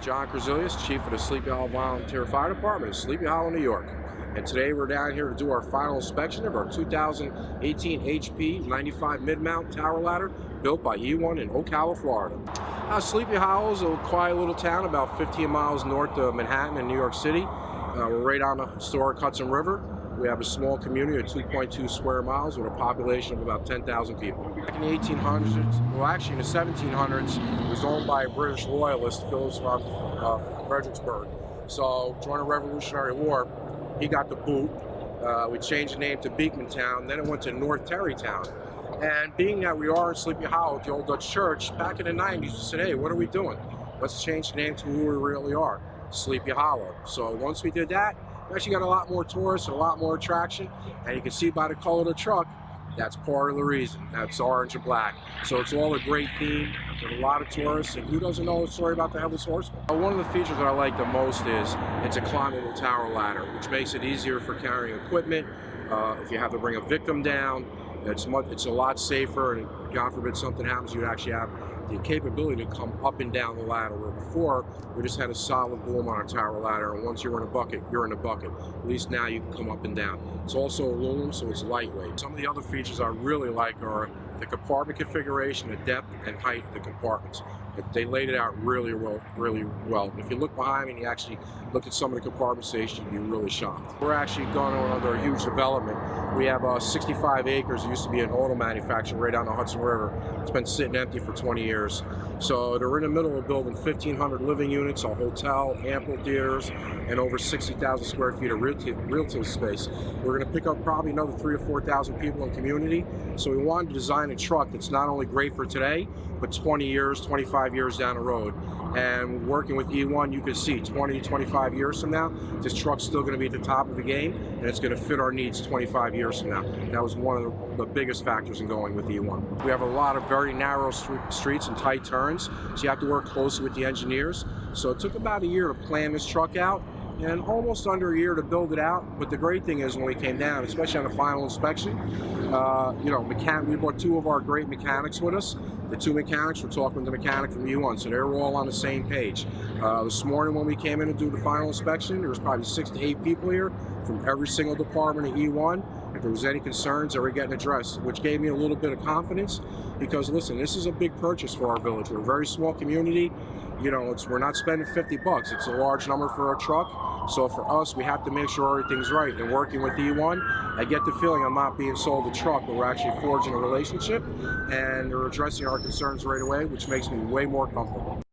John Krzilius, Chief of the Sleepy Hollow Volunteer Fire Department in Sleepy Hollow, New York. And today we're down here to do our final inspection of our 2018 HP 95 mid-mount tower ladder built by E1 in Ocala, Florida. Sleepy Hollow is a quiet little town about 15 miles north of Manhattan in New York City. We're right on the historic Hudson River. We have a small community of 2.2 square miles with a population of about 10,000 people. Back in the 1800s, well actually in the 1700s, it was owned by a British loyalist, Phillips from Fredericksburg. So during the Revolutionary War, he got the boot. We changed the name to Beekmantown, then it went to North Terrytown. And being that we are in Sleepy Hollow, the old Dutch church, back in the 90s, we said, hey, what are we doing? Let's change the name to who we really are, Sleepy Hollow. So once we did that, we actually got a lot more tourists and a lot more attraction. And you can see by the color of the truck, that's part of the reason. That's orange and black. So it's all a great theme with a lot of tourists. And who doesn't know the story about the Headless Horseman? One of the features that I like the most is it's a climbable tower ladder, which makes it easier for carrying equipment. If you have to bring a victim down, it's a lot safer, and God forbid something happens, you actually have the capability to come up and down the ladder, where before we just had a solid boom on our tower ladder, and once you're in a bucket, you're in a bucket. At least now you can come up and down. It's also aluminum, so it's lightweight. Some of the other features I really like are the compartment configuration, the depth and height of the compartments. They laid it out really well. If you look behind me and you actually look at some of the compartment stations, you'd be really shocked. We're actually going on under a huge development. We have 65 acres. It used to be an auto manufacturer right down the Hudson River. It's been sitting empty for 20 years. So they're in the middle of building 1,500 living units, a hotel, amphitheaters, and over 60,000 square feet of retail space. We're going to pick up probably another 3,000 or 4,000 people in the community. So we wanted to design a truck that's not only great for today, but 20 years, 25 years down the road. And working with E1, you can see 20, 25 years from now, this truck's still going to be at the top of the game, and it's going to fit our needs 25 years from now. That was one of the biggest factors in going with E1. We have a lot of very narrow streets and tight turns, so you have to work closely with the engineers. So it took about a year to plan this truck out, and almost under a year to build it out. But the great thing is when we came down, especially on the final inspection, we brought two of our great mechanics with us. The two mechanics were talking with the mechanic from E1, so they were all on the same page. This morning when we came in to do the final inspection, there was probably 6 to 8 people here from every single department at E1. If there was any concerns, they were getting addressed, which gave me a little bit of confidence, because listen, this is a big purchase for our village. We're a very small community. We're not spending 50 bucks. It's a large number for a truck. So for us, we have to make sure everything's right. And working with E1, I get the feeling I'm not being sold a truck, but we're actually forging a relationship, and they're addressing our concerns right away, which makes me way more comfortable.